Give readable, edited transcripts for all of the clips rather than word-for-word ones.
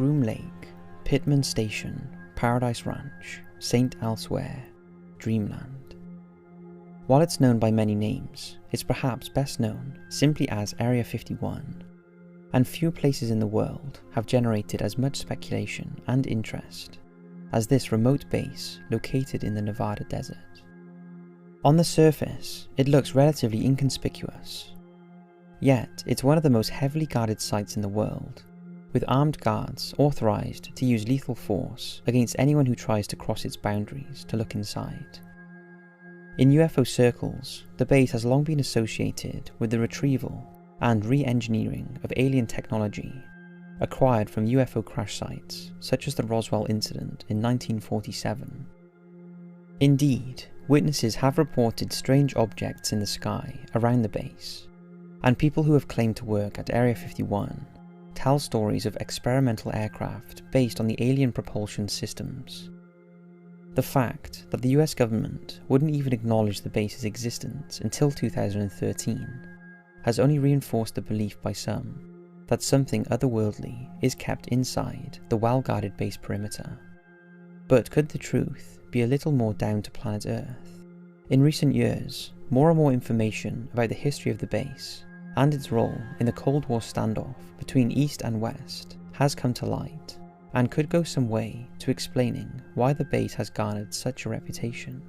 Groom Lake, Pittman Station, Paradise Ranch, St. Elsewhere, Dreamland. While it's known by many names, it's perhaps best known simply as Area 51, and few places in the world have generated as much speculation and interest as this remote base located in the Nevada desert. On the surface, it looks relatively inconspicuous, yet it's one of the most heavily guarded sites in the world, with armed guards authorized to use lethal force against anyone who tries to cross its boundaries to look inside. In UFO circles, the base has long been associated with the retrieval and re-engineering of alien technology acquired from UFO crash sites such as the Roswell incident in 1947. Indeed, witnesses have reported strange objects in the sky around the base, and people who have claimed to work at Area 51 tell stories of experimental aircraft based on the alien propulsion systems. The fact that the US government wouldn't even acknowledge the base's existence until 2013 has only reinforced the belief by some that something otherworldly is kept inside the well-guarded base perimeter. But could the truth be a little more down to planet Earth? In recent years, more and more information about the history of the base and its role in the Cold War standoff between East and West has come to light, and could go some way to explaining why the base has garnered such a reputation.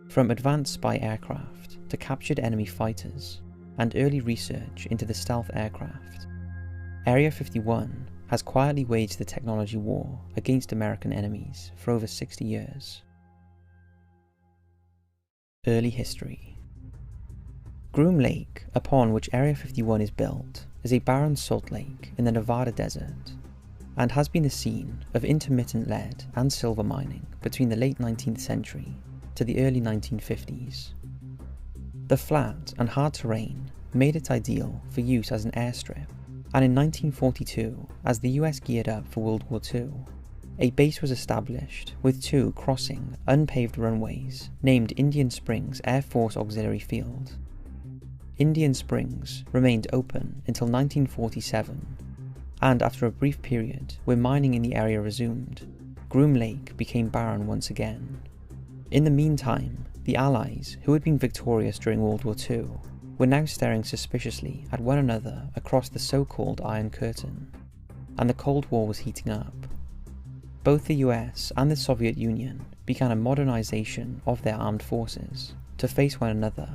From advanced spy aircraft to captured enemy fighters and early research into the stealth aircraft, Area 51 has quietly waged the technology war against American enemies for over 60 years. Early history. Groom Lake, upon which Area 51 is built, is a barren salt lake in the Nevada desert, and has been the scene of intermittent lead and silver mining between the late 19th century to the early 1950s. The flat and hard terrain made it ideal for use as an airstrip, and in 1942, as the US geared up for World War II, a base was established with two crossing, unpaved runways named Indian Springs Air Force Auxiliary Field. Indian Springs remained open until 1947, and after a brief period where mining in the area resumed, Groom Lake became barren once again. In the meantime, the Allies, who had been victorious during World War II, were now staring suspiciously at one another across the so-called Iron Curtain, and the Cold War was heating up. Both the US and the Soviet Union began a modernization of their armed forces to face one another,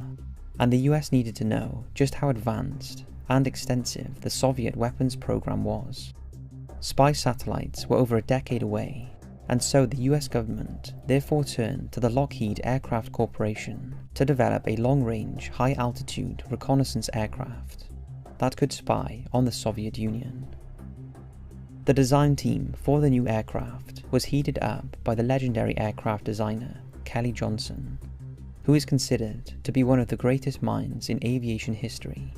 and the US needed to know just how advanced and extensive the Soviet weapons program was. Spy satellites were over a decade away, and so the US government therefore turned to the Lockheed Aircraft Corporation to develop a long-range, high-altitude reconnaissance aircraft that could spy on the Soviet Union. The design team for the new aircraft was headed up by the legendary aircraft designer Kelly Johnson, who is considered to be one of the greatest minds in aviation history.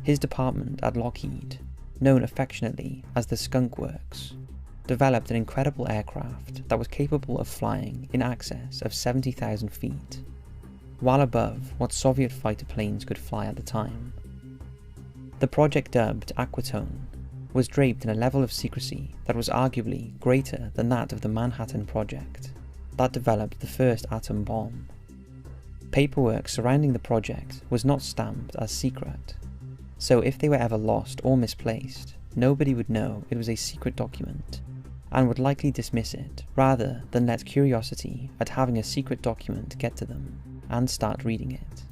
His department at Lockheed, known affectionately as the Skunk Works, developed an incredible aircraft that was capable of flying in excess of 70,000 feet, well above what Soviet fighter planes could fly at the time. The project, dubbed Aquatone, was draped in a level of secrecy that was arguably greater than that of the Manhattan Project, that developed the first atom bomb. Paperwork surrounding the project was not stamped as secret, so if they were ever lost or misplaced, nobody would know it was a secret document, and would likely dismiss it rather than let curiosity at having a secret document get to them and start reading it.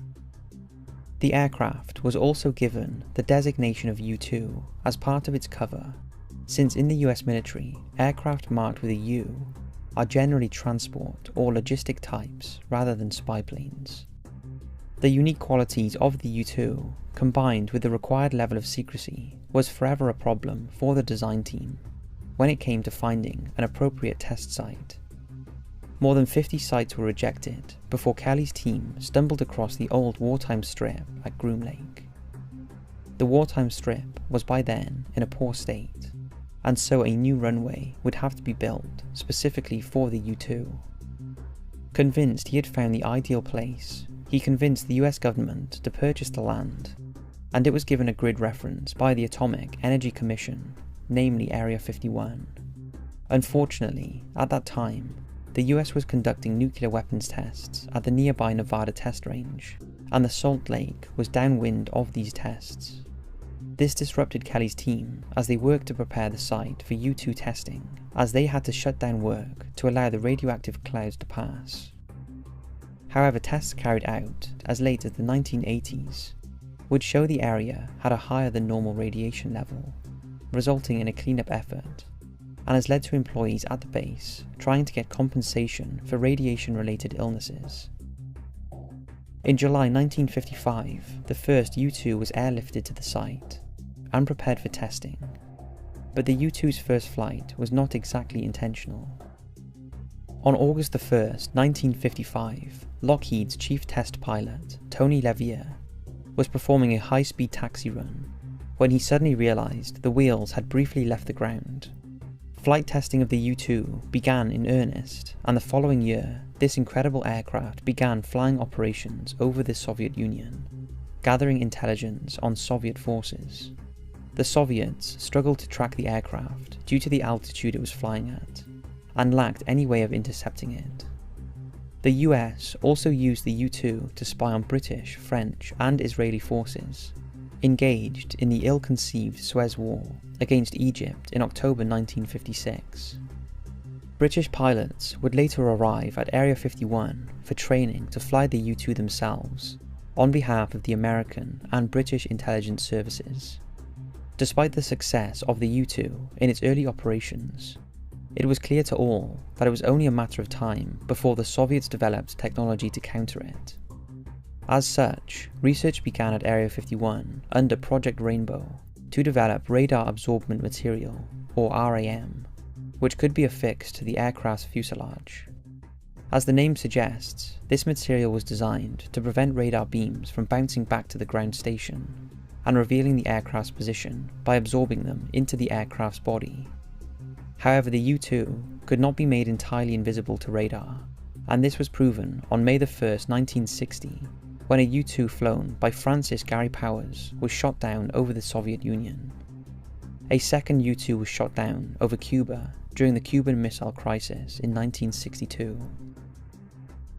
The aircraft was also given the designation of U-2 as part of its cover, since in the US military, aircraft marked with a U are generally transport or logistic types rather than spy planes. The unique qualities of the U-2, combined with the required level of secrecy, was forever a problem for the design team when it came to finding an appropriate test site. More than 50 sites were rejected before Kelly's team stumbled across the old wartime strip at Groom Lake. The wartime strip was by then in a poor state, and so a new runway would have to be built specifically for the U-2. Convinced he had found the ideal place, he convinced the US government to purchase the land, and it was given a grid reference by the Atomic Energy Commission, namely Area 51. Unfortunately, at that time, the US was conducting nuclear weapons tests at the nearby Nevada test range, and the Salt Lake was downwind of these tests. This disrupted Kelly's team as they worked to prepare the site for U-2 testing, as they had to shut down work to allow the radioactive clouds to pass. However, tests carried out as late as the 1980s would show the area had a higher than normal radiation level, resulting in a cleanup effort, and has led to employees at the base trying to get compensation for radiation-related illnesses. In July 1955, the first U-2 was airlifted to the site and prepared for testing, but the U-2's first flight was not exactly intentional. On August 1st, 1955, Lockheed's chief test pilot, Tony Levier, was performing a high-speed taxi run when he suddenly realized the wheels had briefly left the ground. Flight testing of the U-2 began in earnest, and the following year, this incredible aircraft began flying operations over the Soviet Union, gathering intelligence on Soviet forces. The Soviets struggled to track the aircraft due to the altitude it was flying at, and lacked any way of intercepting it. The US also used the U-2 to spy on British, French, and Israeli forces, engaged in the ill-conceived Suez War against Egypt in October 1956. British pilots would later arrive at Area 51 for training to fly the U-2 themselves, on behalf of the American and British intelligence services. Despite the success of the U-2 in its early operations, it was clear to all that it was only a matter of time before the Soviets developed technology to counter it. As such, research began at Area 51 under Project Rainbow to develop radar absorbent material, or RAM, which could be affixed to the aircraft's fuselage. As the name suggests, this material was designed to prevent radar beams from bouncing back to the ground station and revealing the aircraft's position by absorbing them into the aircraft's body. However, the U-2 could not be made entirely invisible to radar, and this was proven on May 1st, 1960, when a U-2 flown by Francis Gary Powers was shot down over the Soviet Union. A second U-2 was shot down over Cuba during the Cuban Missile Crisis in 1962.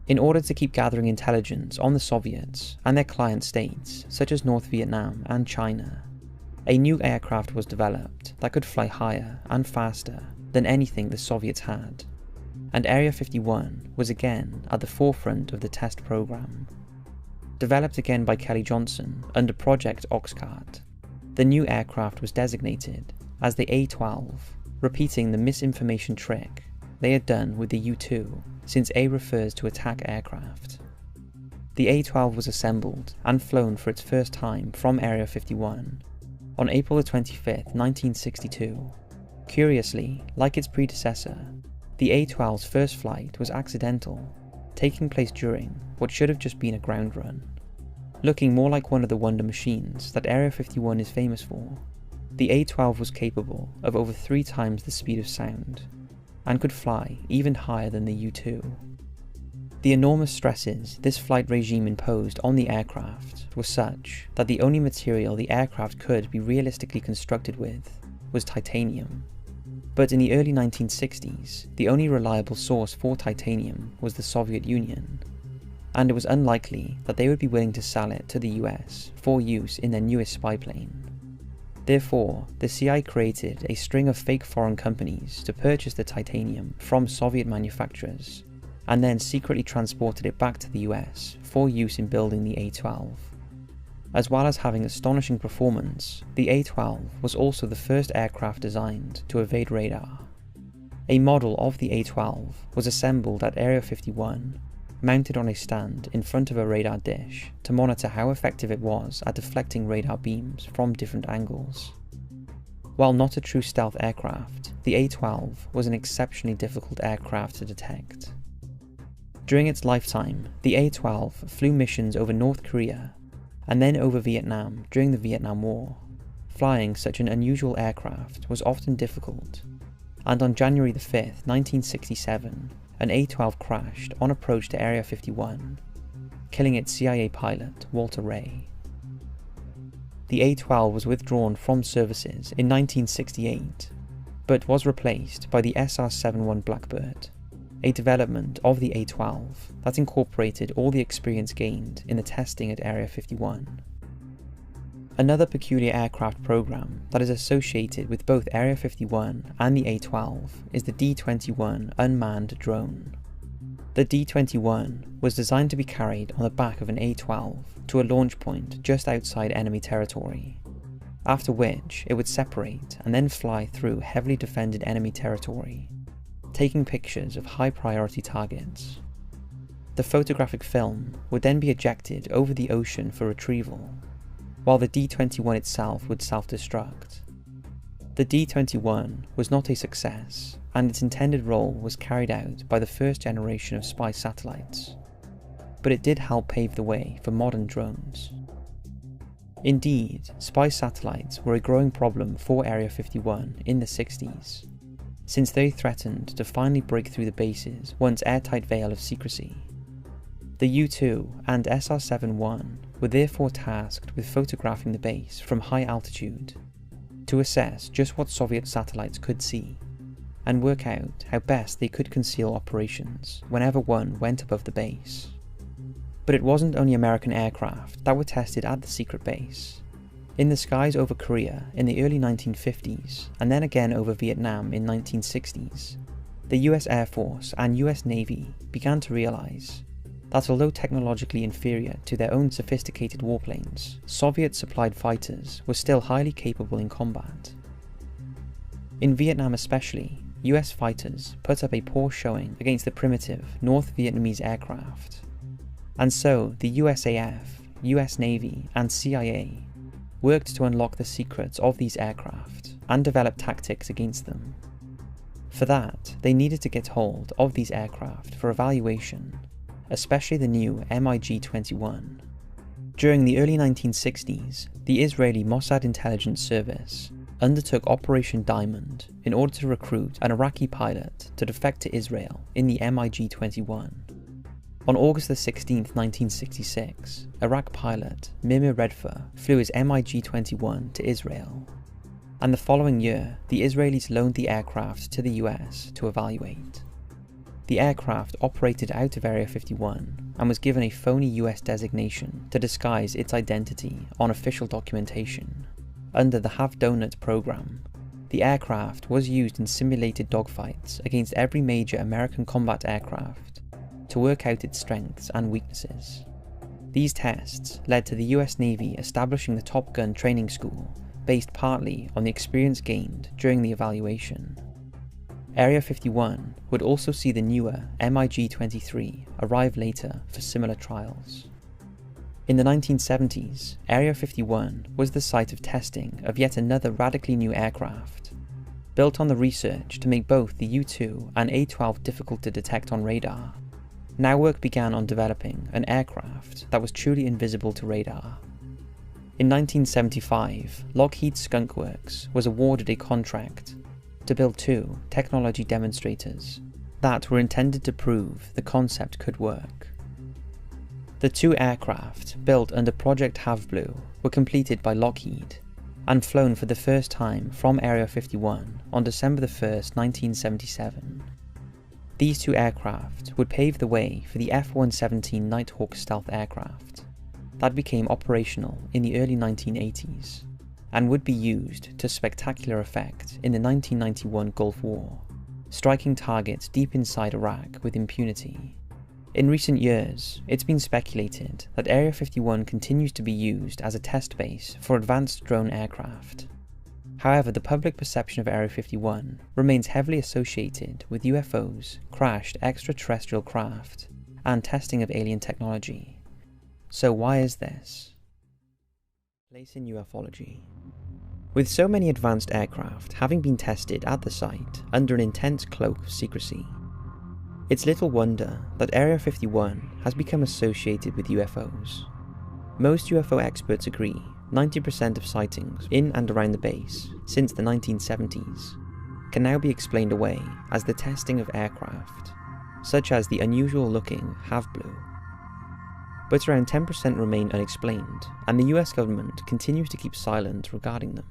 In order to keep gathering intelligence on the Soviets and their client states such as North Vietnam and China, a new aircraft was developed that could fly higher and faster than anything the Soviets had, and Area 51 was again at the forefront of the test program. Developed again by Kelly Johnson under Project Oxcart, the new aircraft was designated as the A-12, repeating the misinformation trick they had done with the U-2, since A refers to attack aircraft. The A-12 was assembled and flown for its first time from Area 51 on April 25, 1962. Curiously, like its predecessor, the A-12's first flight was accidental, taking place during what should have just been a ground run. Looking more like one of the wonder machines that Area 51 is famous for, the A-12 was capable of over 3 times the speed of sound, and could fly even higher than the U-2. The enormous stresses this flight regime imposed on the aircraft were such that the only material the aircraft could be realistically constructed with was titanium. But in the early 1960s, the only reliable source for titanium was the Soviet Union, and it was unlikely that they would be willing to sell it to the US for use in their newest spy plane. Therefore, the CIA created a string of fake foreign companies to purchase the titanium from Soviet manufacturers, and then secretly transported it back to the US for use in building the A-12. As well as having astonishing performance, the A-12 was also the first aircraft designed to evade radar. A model of the A-12 was assembled at Area 51, mounted on a stand in front of a radar dish to monitor how effective it was at deflecting radar beams from different angles. While not a true stealth aircraft, the A-12 was an exceptionally difficult aircraft to detect. During its lifetime, the A-12 flew missions over North Korea and then over Vietnam during the Vietnam War. Flying such an unusual aircraft was often difficult, and on January 5, 1967, an A-12 crashed on approach to Area 51, killing its CIA pilot, Walter Ray. the A-12 was withdrawn from services in 1968, but was replaced by the SR-71 Blackbird, a development of the A-12 that incorporated all the experience gained in the testing at Area 51. Another peculiar aircraft program that is associated with both Area 51 and the A-12 is the D-21 unmanned drone. The D-21 was designed to be carried on the back of an A-12 to a launch point just outside enemy territory, after which it would separate and then fly through heavily defended enemy territory, taking pictures of high-priority targets. The photographic film would then be ejected over the ocean for retrieval, while the D-21 itself would self-destruct. The D-21 was not a success, and its intended role was carried out by the first generation of spy satellites, but it did help pave the way for modern drones. Indeed, spy satellites were a growing problem for Area 51 in the 60s, since they threatened to finally break through the base's once airtight veil of secrecy. The U-2 and SR-71 were therefore tasked with photographing the base from high altitude to assess just what Soviet satellites could see, and work out how best they could conceal operations whenever one went above the base. But it wasn't only American aircraft that were tested at the secret base. In the skies over Korea in the early 1950s, and then again over Vietnam in 1960s, the US Air Force and US Navy began to realize that although technologically inferior to their own sophisticated warplanes, Soviet-supplied fighters were still highly capable in combat. In Vietnam especially, US fighters put up a poor showing against the primitive North Vietnamese aircraft, and so the USAF, US Navy, and CIA worked to unlock the secrets of these aircraft and develop tactics against them. For that, they needed to get hold of these aircraft for evaluation, especially the new MiG-21. During the early 1960s, the Israeli Mossad intelligence service undertook Operation Diamond in order to recruit an Iraqi pilot to defect to Israel in the MiG-21. On August 16, 1966, Iraq pilot Mimir Redfer flew his MiG-21 to Israel, and the following year the Israelis loaned the aircraft to the US to evaluate. The aircraft operated out of Area 51 and was given a phony US designation to disguise its identity on official documentation. Under the Have Donut program, the aircraft was used in simulated dogfights against every major American combat aircraft to work out its strengths and weaknesses. These tests led to the US Navy establishing the Top Gun training school, based partly on the experience gained during the evaluation. Area 51 would also see the newer MiG-23 arrive later for similar trials. In the 1970s, Area 51 was the site of testing of yet another radically new aircraft, built on the research to make both the U-2 and A-12 difficult to detect on radar. Now work began on developing an aircraft that was truly invisible to radar. In 1975, Lockheed Skunk Works was awarded a contract to build 2 technology demonstrators that were intended to prove the concept could work. The 2 aircraft, built under Project Have-Blue, were completed by Lockheed and flown for the first time from Area 51 on December 1st, 1977. These 2 aircraft would pave the way for the F-117 Nighthawk stealth aircraft that became operational in the early 1980s and would be used to spectacular effect in the 1991 Gulf War, striking targets deep inside Iraq with impunity. In recent years, it's been speculated that Area 51 continues to be used as a test base for advanced drone aircraft. However, the public perception of Area 51 remains heavily associated with UFOs, crashed extraterrestrial craft, and testing of alien technology. So why is this? Place in ufology. With so many advanced aircraft having been tested at the site under an intense cloak of secrecy, it's little wonder that Area 51 has become associated with UFOs. Most UFO experts agree 90% of sightings in and around the base since the 1970s can now be explained away as the testing of aircraft, such as the unusual looking Have-Blue. but around 10% remain unexplained, and the US government continues to keep silent regarding them.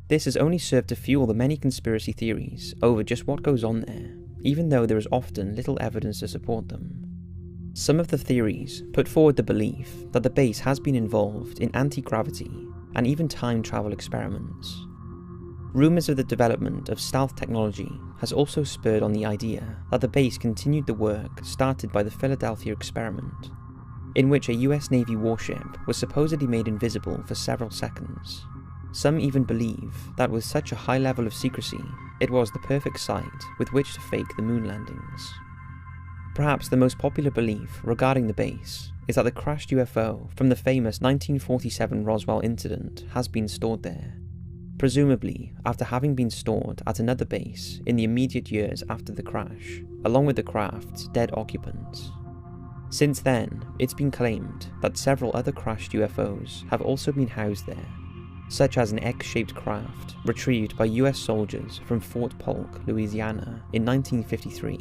This has only served to fuel the many conspiracy theories over just what goes on there, even though there is often little evidence to support them. Some of the theories put forward the belief that the base has been involved in anti-gravity and even time travel experiments. Rumours of the development of stealth technology has also spurred on the idea that the base continued the work started by the Philadelphia experiment, in which a US Navy warship was supposedly made invisible for several seconds. Some even believe that with such a high level of secrecy, it was the perfect site with which to fake the moon landings. Perhaps the most popular belief regarding the base is that the crashed UFO from the famous 1947 Roswell incident has been stored there, presumably after having been stored at another base in the immediate years after the crash, along with the craft's dead occupants. Since then, it's been claimed that several other crashed UFOs have also been housed there, such as an X-shaped craft retrieved by US soldiers from Fort Polk, Louisiana in 1953,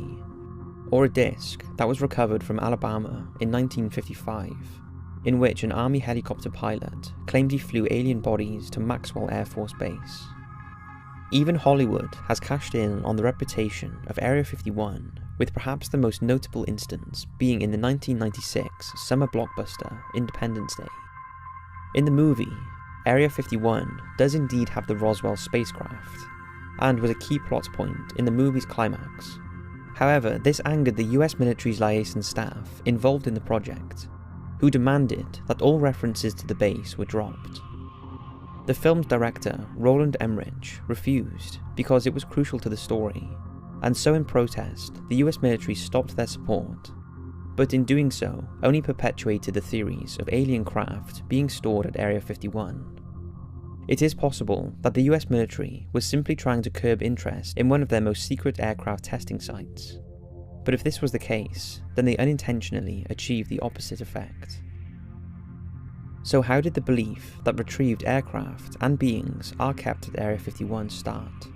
or a disc that was recovered from Alabama in 1955, in which an Army helicopter pilot claimed he flew alien bodies to Maxwell Air Force Base. Even Hollywood has cashed in on the reputation of Area 51, with perhaps the most notable instance being in the 1996 summer blockbuster Independence Day. In the movie, Area 51 does indeed have the Roswell spacecraft, and was a key plot point in the movie's climax. However, this angered the US military's liaison staff involved in the project, who demanded that all references to the base were dropped. The film's director, Roland Emmerich, refused because it was crucial to the story, and so in protest, the US military stopped their support, but in doing so, only perpetuated the theories of alien craft being stored at Area 51. It is possible that the US military was simply trying to curb interest in one of their most secret aircraft testing sites, but if this was the case, then they unintentionally achieved the opposite effect. So how did the belief that retrieved aircraft and beings are kept at Area 51 start?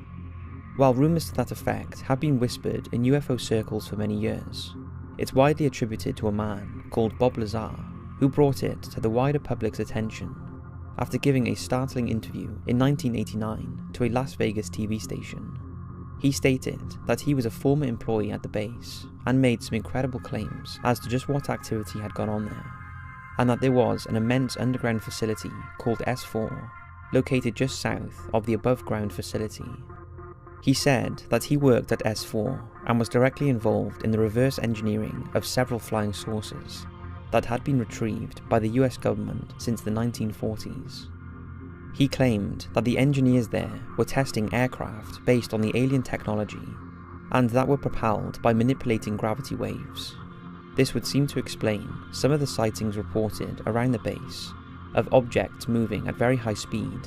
While rumours to that effect have been whispered in UFO circles for many years, it's widely attributed to a man called Bob Lazar, who brought it to the wider public's attention after giving a startling interview in 1989 to a Las Vegas TV station. He stated that he was a former employee at the base and made some incredible claims as to just what activity had gone on there, and that there was an immense underground facility called S4, located just south of the above-ground facility. He said that he worked at S4 and was directly involved in the reverse engineering of several flying saucers that had been retrieved by the US government since the 1940s. He claimed that the engineers there were testing aircraft based on the alien technology, and that were propelled by manipulating gravity waves. This would seem to explain some of the sightings reported around the base of objects moving at very high speed,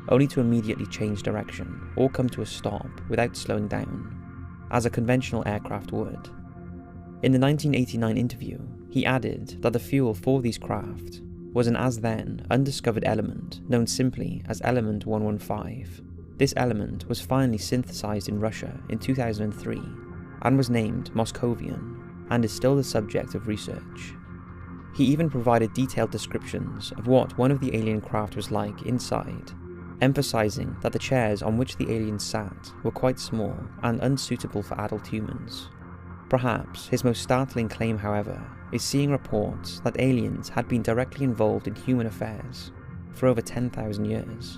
only to immediately change direction or come to a stop without slowing down, as a conventional aircraft would. In the 1989 interview, he added that the fuel for these craft was an as-then undiscovered element known simply as element 115. This element was finally synthesized in Russia in 2003 and was named Moscovian, and is still the subject of research. He even provided detailed descriptions of what one of the alien craft was like inside, emphasizing that the chairs on which the aliens sat were quite small and unsuitable for adult humans. Perhaps his most startling claim, however, is seeing reports that aliens had been directly involved in human affairs for over 10,000 years.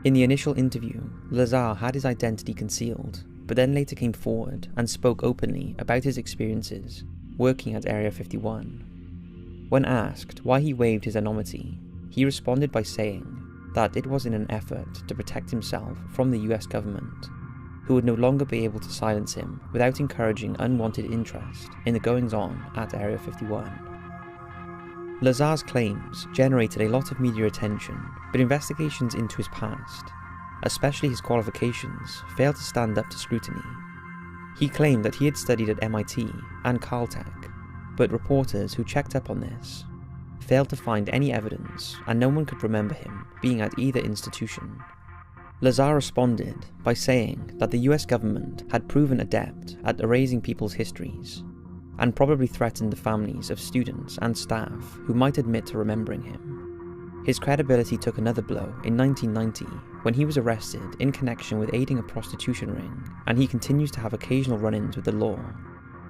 In the initial interview, Lazar had his identity concealed, but then later came forward and spoke openly about his experiences working at Area 51. When asked why he waived his anonymity, he responded by saying that it was in an effort to protect himself from the US government, who would no longer be able to silence him without encouraging unwanted interest in the goings-on at Area 51. Lazar's claims generated a lot of media attention, but investigations into his past, especially his qualifications, failed to stand up to scrutiny. He claimed that he had studied at MIT and Caltech, but reporters who checked up on this failed to find any evidence, and no one could remember him being at either institution. Lazar responded by saying that the US government had proven adept at erasing people's histories, and probably threatened the families of students and staff who might admit to remembering him. His credibility took another blow in 1990 when he was arrested in connection with aiding a prostitution ring, and he continues to have occasional run-ins with the law,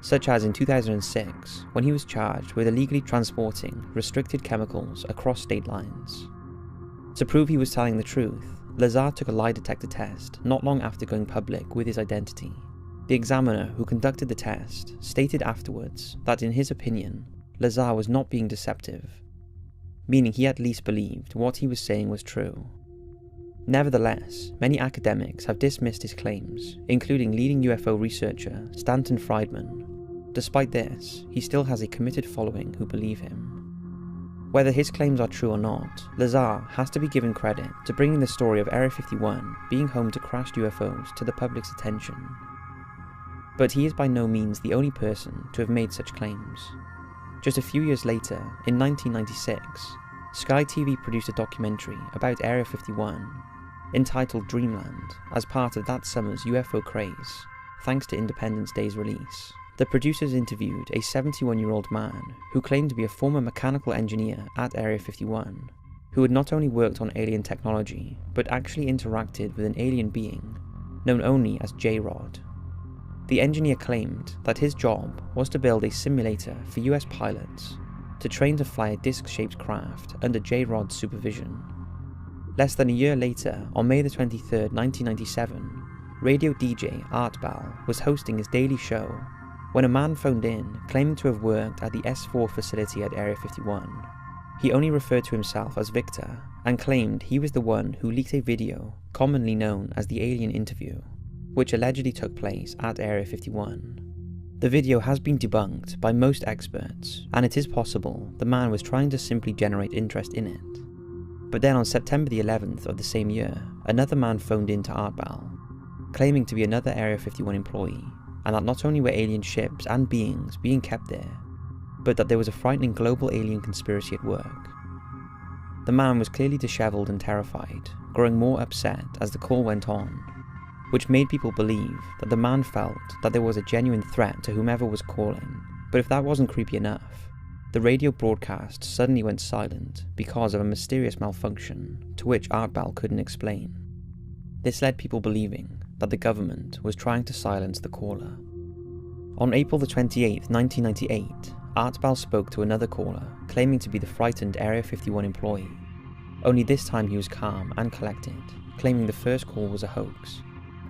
such as in 2006 when he was charged with illegally transporting restricted chemicals across state lines. To prove he was telling the truth, Lazar took a lie detector test not long after going public with his identity. The examiner who conducted the test stated afterwards that in his opinion, Lazar was not being deceptive, meaning he at least believed what he was saying was true. Nevertheless, many academics have dismissed his claims, including leading UFO researcher Stanton Friedman. Despite this, he still has a committed following who believe him. Whether his claims are true or not, Lazar has to be given credit to bringing the story of Area 51 being home to crashed UFOs to the public's attention. But he is by no means the only person to have made such claims. Just a few years later, in 1996, Sky TV produced a documentary about Area 51, entitled Dreamland, as part of that summer's UFO craze, thanks to Independence Day's release. The producers interviewed a 71-year-old man who claimed to be a former mechanical engineer at Area 51, who had not only worked on alien technology, but actually interacted with an alien being, known only as J-Rod. The engineer claimed that his job was to build a simulator for US pilots to train to fly a disc-shaped craft under J-Rod's supervision. Less than a year later, on May 23, 1997, radio DJ Art Bell was hosting his daily show when a man phoned in claiming to have worked at the S4 facility at Area 51. He only referred to himself as Victor and claimed he was the one who leaked a video commonly known as the Alien Interview, which allegedly took place at Area 51. The video has been debunked by most experts, and it is possible the man was trying to simply generate interest in it. But then on September the 11th of the same year, another man phoned in to Art Bell, claiming to be another Area 51 employee, and that not only were alien ships and beings being kept there, but that there was a frightening global alien conspiracy at work. The man was clearly disheveled and terrified, growing more upset as the call went on, which made people believe that the man felt that there was a genuine threat to whomever was calling. But if that wasn't creepy enough, the radio broadcast suddenly went silent because of a mysterious malfunction to which Art Bell couldn't explain. This led people believing that the government was trying to silence the caller. On April 28, 1998, Art Bell spoke to another caller, claiming to be the frightened Area 51 employee. Only this time he was calm and collected, claiming the first call was a hoax,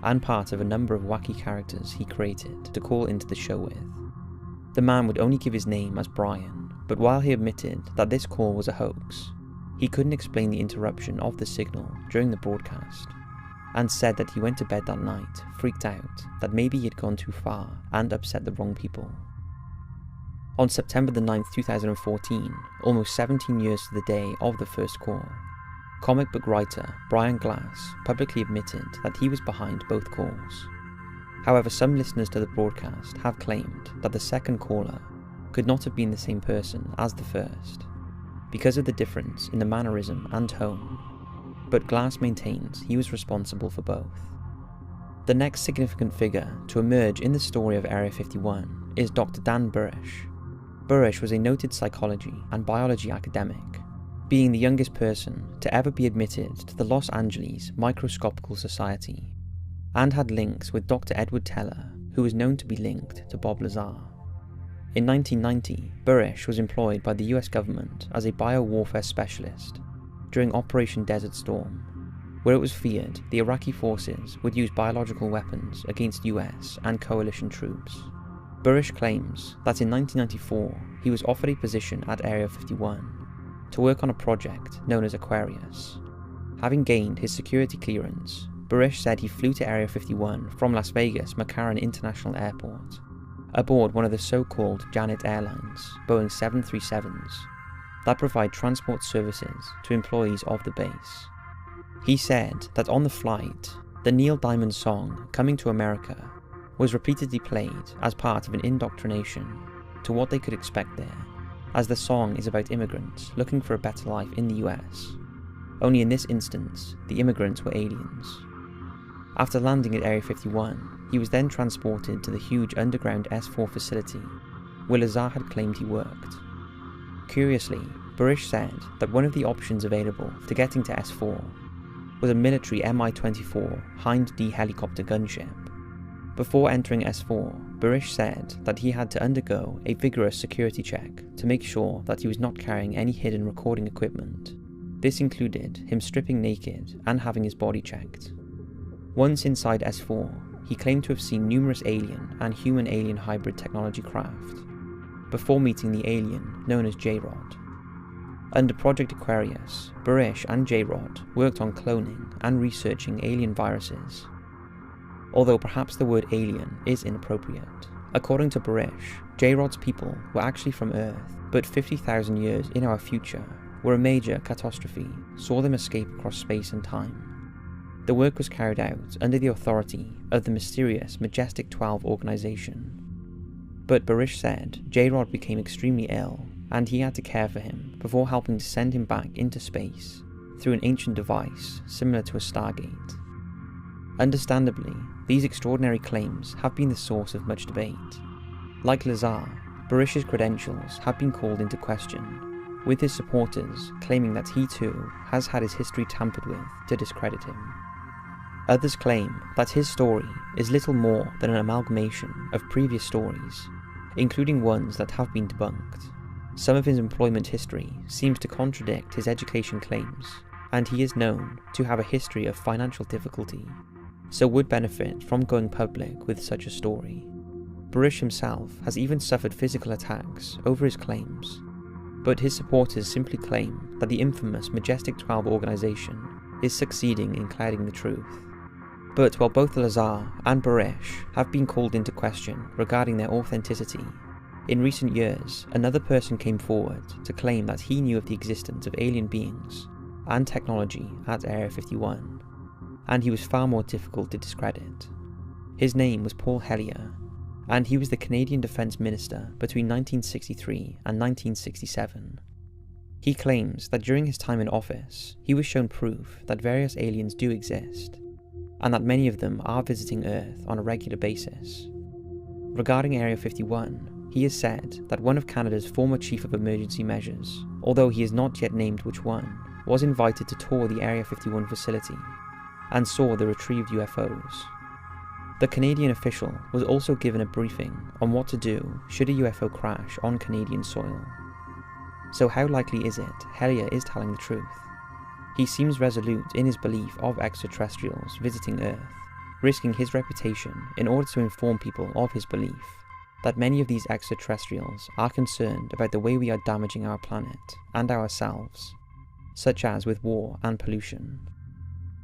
and part of a number of wacky characters he created to call into the show with. The man would only give his name as Brian, but while he admitted that this call was a hoax, he couldn't explain the interruption of the signal during the broadcast, and said that he went to bed that night, freaked out that maybe he had gone too far and upset the wrong people. On September 9, 2014, almost 17 years to the day of the first call, comic book writer Brian Glass publicly admitted that he was behind both calls. However, some listeners to the broadcast have claimed that the second caller could not have been the same person as the first, because of the difference in the mannerism and tone, but Glass maintains he was responsible for both. The next significant figure to emerge in the story of Area 51 is Dr. Dan Burish. Burish was a noted psychology and biology academic, being the youngest person to ever be admitted to the Los Angeles Microscopical Society, and had links with Dr. Edward Teller, who was known to be linked to Bob Lazar. In 1990, Burish was employed by the US government as a biowarfare specialist during Operation Desert Storm, where it was feared the Iraqi forces would use biological weapons against US and coalition troops. Burish claims that in 1994 he was offered a position at Area 51 to work on a project known as Aquarius. Having gained his security clearance, Burish said he flew to Area 51 from Las Vegas McCarran International Airport, aboard one of the so-called Janet Airlines Boeing 737s that provide transport services to employees of the base. He said that on the flight, the Neil Diamond song Coming to America was repeatedly played as part of an indoctrination to what they could expect there, as the song is about immigrants looking for a better life in the US. Only in this instance, the immigrants were aliens. After landing at Area 51, he was then transported to the huge underground S4 facility, where Lazar had claimed he worked. Curiously, Barish said that one of the options available to getting to S4 was a military Mi-24 Hind D helicopter gunship. Before entering S4, Barish said that he had to undergo a vigorous security check to make sure that he was not carrying any hidden recording equipment. This included him stripping naked and having his body checked. Once inside S4, he claimed to have seen numerous alien and human-alien hybrid technology craft, before meeting the alien known as J-Rod. Under Project Aquarius, Barish and J-Rod worked on cloning and researching alien viruses. Although perhaps the word alien is inappropriate. According to Barish, J-Rod's people were actually from Earth, but 50,000 years in our future, where a major catastrophe saw them escape across space and time. The work was carried out under the authority of the mysterious Majestic 12 organization. But Barish said J-Rod became extremely ill, and he had to care for him before helping to send him back into space through an ancient device similar to a Stargate. Understandably, these extraordinary claims have been the source of much debate. Like Lazar, Barish's credentials have been called into question, with his supporters claiming that he too has had his history tampered with to discredit him. Others claim that his story is little more than an amalgamation of previous stories, including ones that have been debunked. Some of his employment history seems to contradict his education claims, and he is known to have a history of financial difficulty, so would benefit from going public with such a story. Barish himself has even suffered physical attacks over his claims, but his supporters simply claim that the infamous Majestic 12 organization is succeeding in clouding the truth. But while both Lazar and Barish have been called into question regarding their authenticity, in recent years another person came forward to claim that he knew of the existence of alien beings and technology at Area 51, and he was far more difficult to discredit. His name was Paul Hellyer, and he was the Canadian Defence Minister between 1963 and 1967. He claims that during his time in office, he was shown proof that various aliens do exist, and that many of them are visiting Earth on a regular basis. Regarding Area 51, he has said that one of Canada's former Chief of Emergency Measures, although he has not yet named which one, was invited to tour the Area 51 facility and saw the retrieved UFOs. The Canadian official was also given a briefing on what to do should a UFO crash on Canadian soil. So how likely is it Hellyer is telling the truth? He seems resolute in his belief of extraterrestrials visiting Earth, risking his reputation in order to inform people of his belief that many of these extraterrestrials are concerned about the way we are damaging our planet and ourselves, such as with war and pollution.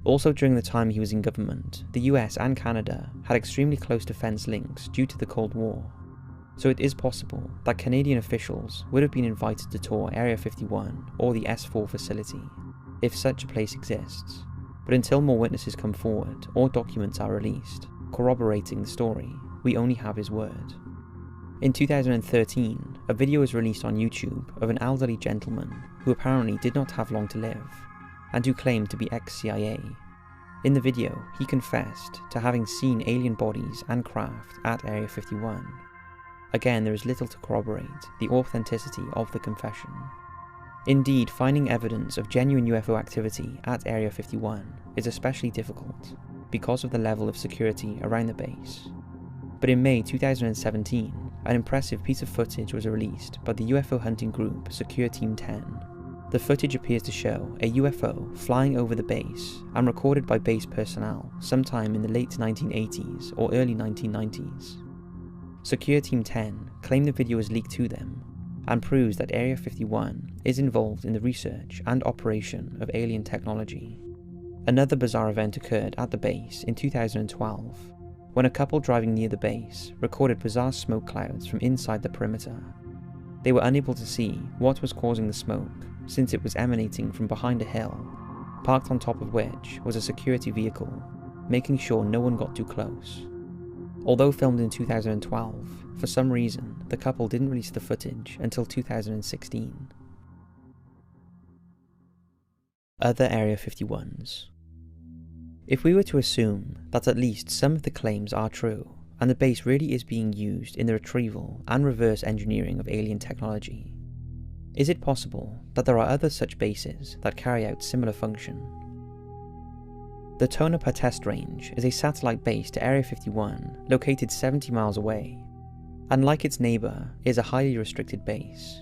Also during the time he was in government, the US and Canada had extremely close defence links due to the Cold War, so it is possible that Canadian officials would have been invited to tour Area 51 or the S4 facility, if such a place exists, but until more witnesses come forward or documents are released corroborating the story, we only have his word. In 2013, a video was released on YouTube of an elderly gentleman who apparently did not have long to live, and who claimed to be ex-CIA. In the video, he confessed to having seen alien bodies and craft at Area 51. Again, there is little to corroborate the authenticity of the confession. Indeed, finding evidence of genuine UFO activity at Area 51 is especially difficult because of the level of security around the base. But in May 2017, an impressive piece of footage was released by the UFO hunting group Secure Team 10. The footage appears to show a UFO flying over the base and recorded by base personnel sometime in the late 1980s or early 1990s. Secure Team 10 claim the video was leaked to them and proves that Area 51 is involved in the research and operation of alien technology. Another bizarre event occurred at the base in 2012, when a couple driving near the base recorded bizarre smoke clouds from inside the perimeter. They were unable to see what was causing the smoke, since it was emanating from behind a hill, parked on top of which was a security vehicle, making sure no one got too close. Although filmed in 2012, for some reason the couple didn't release the footage until 2016. Other Area 51s. If we were to assume that at least some of the claims are true, and the base really is being used in the retrieval and reverse engineering of alien technology? Is it possible that there are other such bases that carry out similar function? The Tonopah Test Range is a satellite base to Area 51 located 70 miles away, and like its neighbour, is a highly restricted base.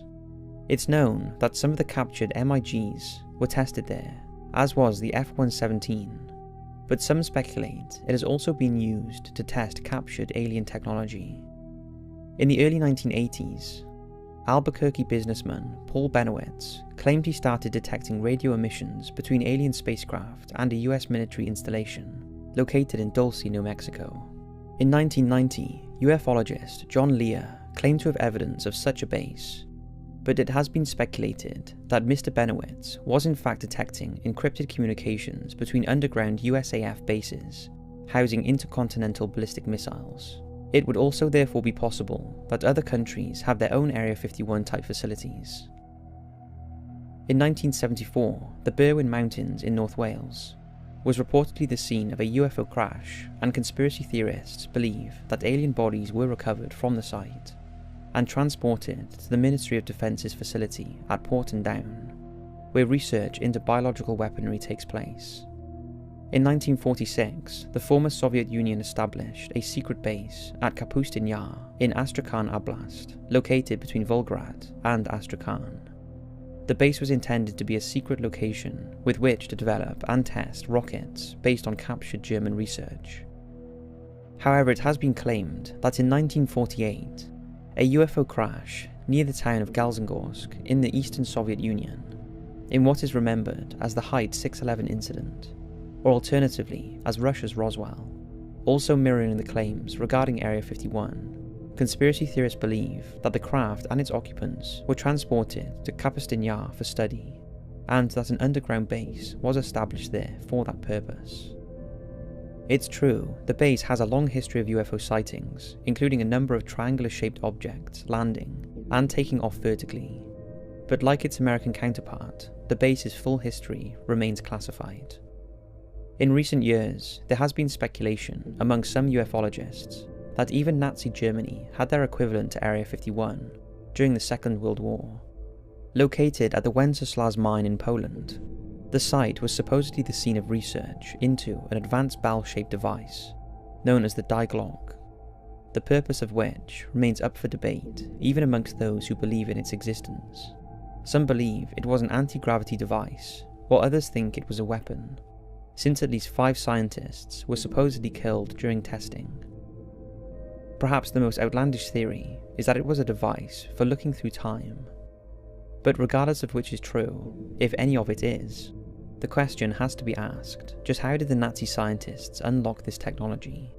It's known that some of the captured MiGs were tested there, as was the F-117, but some speculate it has also been used to test captured alien technology. In the early 1980s, Albuquerque businessman Paul Benowitz claimed he started detecting radio emissions between alien spacecraft and a US military installation located in Dulce, New Mexico. In 1990, ufologist John Lear claimed to have evidence of such a base, but it has been speculated that Mr. Benowitz was in fact detecting encrypted communications between underground USAF bases housing intercontinental ballistic missiles. It would also therefore be possible that other countries have their own Area 51 type facilities. In 1974, the Berwyn Mountains in North Wales was reportedly the scene of a UFO crash, and conspiracy theorists believe that alien bodies were recovered from the site and transported to the Ministry of Defence's facility at Porton Down, where research into biological weaponry takes place. In 1946, the former Soviet Union established a secret base at Kapustin Yar in Astrakhan Oblast, located between Volgograd and Astrakhan. The base was intended to be a secret location with which to develop and test rockets based on captured German research. However, it has been claimed that in 1948, a UFO crash near the town of Galzengorsk in the Eastern Soviet Union, in what is remembered as the Height 611 incident, or alternatively as Russia's Roswell, also mirroring the claims regarding Area 51, conspiracy theorists believe that the craft and its occupants were transported to Kapustin Yar for study, and that an underground base was established there for that purpose. It's true, the base has a long history of UFO sightings, including a number of triangular-shaped objects landing and taking off vertically, but like its American counterpart, the base's full history remains classified. In recent years, there has been speculation among some ufologists that even Nazi Germany had their equivalent to Area 51 during the Second World War. Located at the Wenceslas mine in Poland, the site was supposedly the scene of research into an advanced bell-shaped device known as the Die Glock, the purpose of which remains up for debate even amongst those who believe in its existence. Some believe it was an anti-gravity device, while others think it was a weapon, since at least 5 scientists were supposedly killed during testing. Perhaps the most outlandish theory is that it was a device for looking through time. But regardless of which is true, if any of it is, the question has to be asked, just how did the Nazi scientists unlock this technology?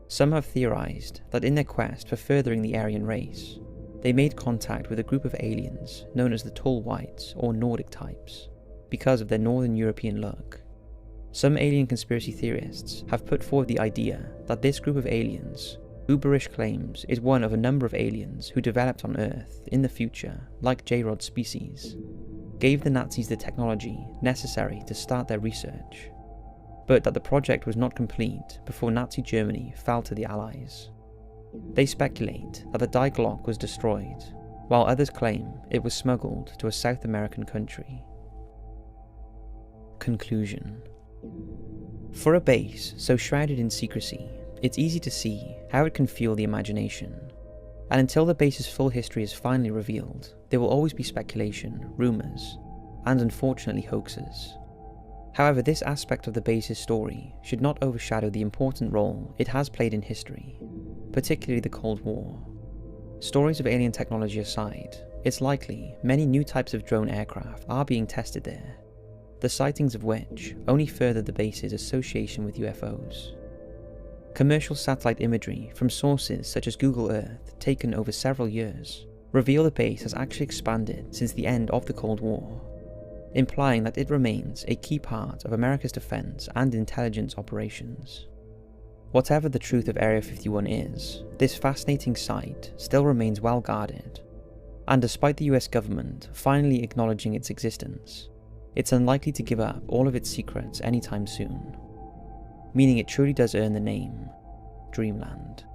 Some have theorized that in their quest for furthering the Aryan race, they made contact with a group of aliens known as the Tall Whites or Nordic types, because of their Northern European look. Some alien conspiracy theorists have put forward the idea that this group of aliens, who Barish claims is one of a number of aliens who developed on Earth in the future, like J-Rod species, gave the Nazis the technology necessary to start their research, but that the project was not complete before Nazi Germany fell to the Allies. They speculate that the Die Glock was destroyed, while others claim it was smuggled to a South American country. Conclusion. For a base so shrouded in secrecy, it's easy to see how it can fuel the imagination, and until the base's full history is finally revealed, there will always be speculation, rumours, and unfortunately hoaxes. However, this aspect of the base's story should not overshadow the important role it has played in history, particularly the Cold War. Stories of alien technology aside, it's likely many new types of drone aircraft are being tested there, the sightings of which only further the base's association with UFOs. Commercial satellite imagery from sources such as Google Earth, taken over several years, reveal the base has actually expanded since the end of the Cold War, implying that it remains a key part of America's defense and intelligence operations. Whatever the truth of Area 51 is, this fascinating site still remains well guarded, and despite the US government finally acknowledging its existence, it's unlikely to give up all of its secrets anytime soon, meaning it truly does earn the name Dreamland.